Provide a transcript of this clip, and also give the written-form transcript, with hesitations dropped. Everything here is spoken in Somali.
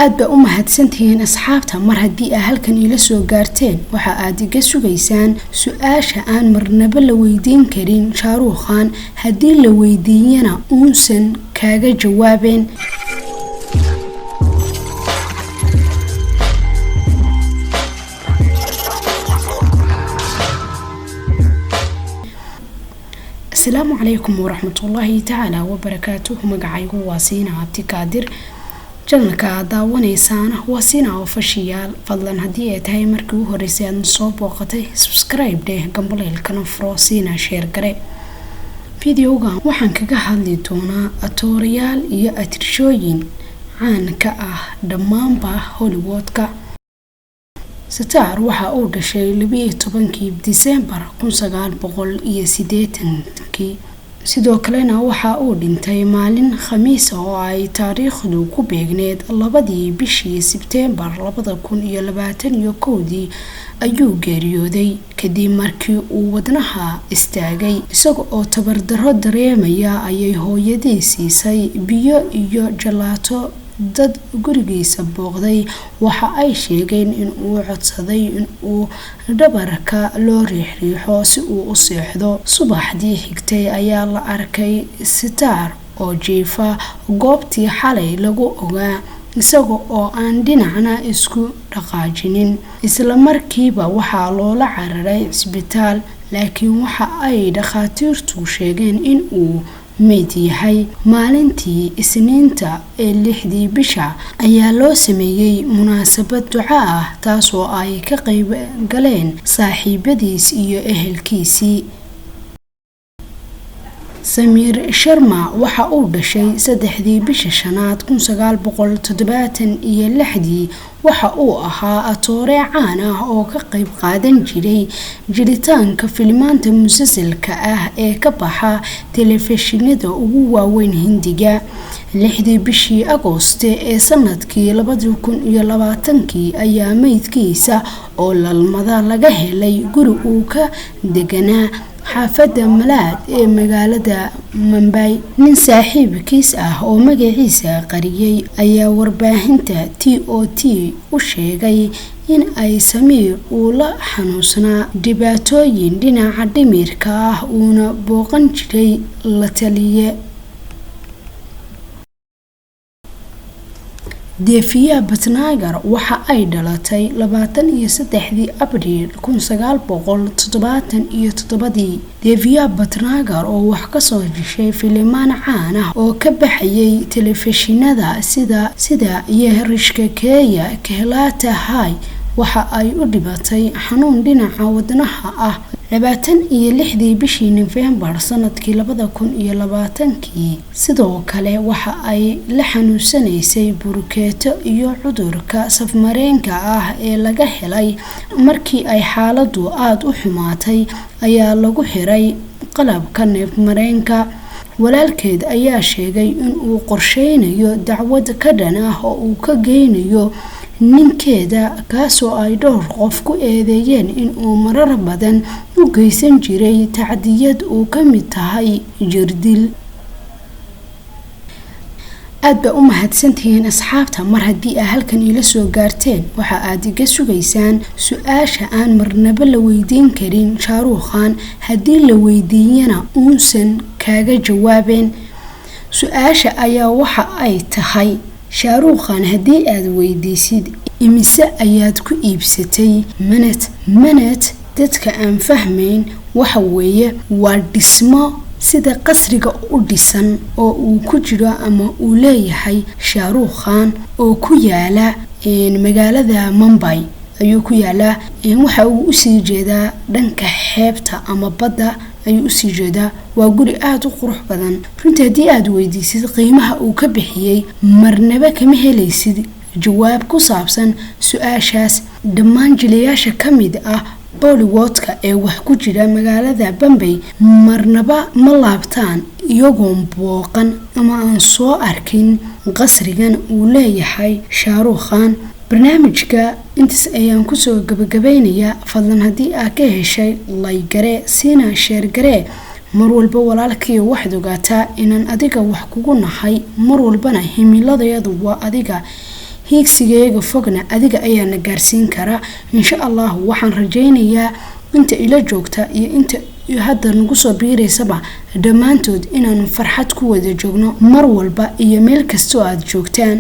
aad ba u mahadsantihiin asxaabta mar haddii ay halkan ila soo gaarteen waxa aad iga sugaysaan su'aasha aan marnaba la weydiin karin Shahrukh Khan haddii la weydiiyana uusan kaaga jawaabeen. السلام عليكم ورحمة الله تعالى وبركاته. مقعيقو واسينا عبتي كادر جلنكا داوانيسان واسينا وفشيال فضلا هدية هاي مركو هوريسيان صوب وقتي سبسكرايب ده قنبلي الكنفرو سينا شير قري فيديوغا وحان كاقهالي دونا اتوريال يا اترشوين عان كاه دمانبا هوليوودكا ستار waxa uu dhashay 12 Diseembar 1980 sidoo kalena waxa uu dhintay maalin Khamiis oo ay taariikhdu ku beegneed 2 bishii Sebteembar 2021 ayuu geeriyooday kadib markii uu wadnaha istaagay isaga oo tabardarro dareemaya ayay hooyadii siisay biyo iyo jalaato dad gurigiisa booqday waxa ay sheegeen in uu codsaday in uu dhabarka loo riixriixo si uu u seexdo subaxdii xigtay ayaa la arkay Sitaar oo jiifa goobtii xalay lagu ogaa isaga oo aan dhinacna isku dhaqaajinin isla markiiba waxaa loola cararay isbitaal laakiin waxa ay dhakhaatiirtu sheegeen in uu meed yahay maalintii Isniinta ee 6 bisha ayaa loo sameeyay munaasabad duco ah taas oo ay ka qayb galeen saaxiibadiis iyo ehelkiisii. Samir Sharma waxa uu dhashay 3 bisha shanaad 1976 waxa uu ahaa atoore caan ah oo ka qayb qaadan jiray jiritaanka filmaanta musalsalka ah ee ka baxa telefishinada ugu waaweyn Hindiga. 6 bishii Agooste ee sanadkii 2020 ayaa meydkiisa oo lalmada laga helay guri uu ka deganaa xaafadda Malaad ee magaalada Mumbai. nin saaxiibkiis ah oo magaciisa qariyay ayaa warbaahinta TOT u sheegay in ay Samir uu la xanuunsanaa dhibaatooyin dhinaca dhimirka ah uuna booqan jiray la taliye. Deviya Bhatnagar waxa ay dhalatay 23 Abriil 1977. Deviya Bhatnagar oo wax ka soo heshay filimaan caan ah oo ka baxayay telefishinada sida Yehrishka Keya Kehlata Hai waxa ay u dhibatay xanuun dhinaca wadnaha ah 26 bishii November sanadkii 2020. sidoo kale waxa ay la xanuunsanaysay burukeeto iyo cudurka safmareenka ah ee laga helay markii ay xaaladdu aad u xumaatay ayaa lagu xiray qalabka neefmareenka. walaalkeed ayaa sheegay in uu qorsheynayo dacwad ka dhan ah oo uu ka geynayo ninkeeda kaasoo ay dhowr qof ku eedeeyeen in uu marar badan u geysan jiray tacdiyad uu ka mid tahay jirdil. aad ba u mahadsantihiin asxaabta mar haddii ay halkan ila soo gaarteen waxa aad iga sugaysaan su'aasha aan marnaba la weydiin karin Shahrukh Khan haddii la weydiiyana uusan kaaga jawaabeen. su'aasha ayaa waxa ay tahay Shahrukh Khan haddii aad weydiisid imise ayaad ku iibsatay manat dadka aan fahmayn waxa weeye waa dhismo sida qasriga u dhisan oo uu ku jiro ama uu leeyahay Shahrukh Khan oo ku yaala magaalada Mumbai ayuu ku yaala waxa uu u sii jeedaa dhanka xeebta ama badda ayuu u sii jeedaa waa guri aad u qurux badan. runtii haddii aad weydiisid qiimaha uu ka bixiyay marnaba kama helaysid jawaab ku saabsan su'aashaas. dhammaan jilayaasha ka mid ah Bollywoodka ee wax ku jira magaalada Bombay marnaba ma laabtaan iyagoon booqan ama aan soo arkin qasrigan uu leeyahay Shahrukh Khan. barnaamijka intaas ayaan ku soo gabagabeynayaa. fadlan haddii aad ka heshay like gare siina share gare mar walba walaalkii waxaad ogaataa inaan adiga wax kugu nahay mar walbana himiladayadu waa adiga hiigsigeega fogna adiga ayaana gaarsiin kara. insha Allah waxaan rajaynayaa inta ila joogta iyo inta hadda nagu soo biireysaba dhammaantood inaanu farxad ku wada joogno mar walba iyo meel kasta oo aad joogtaan.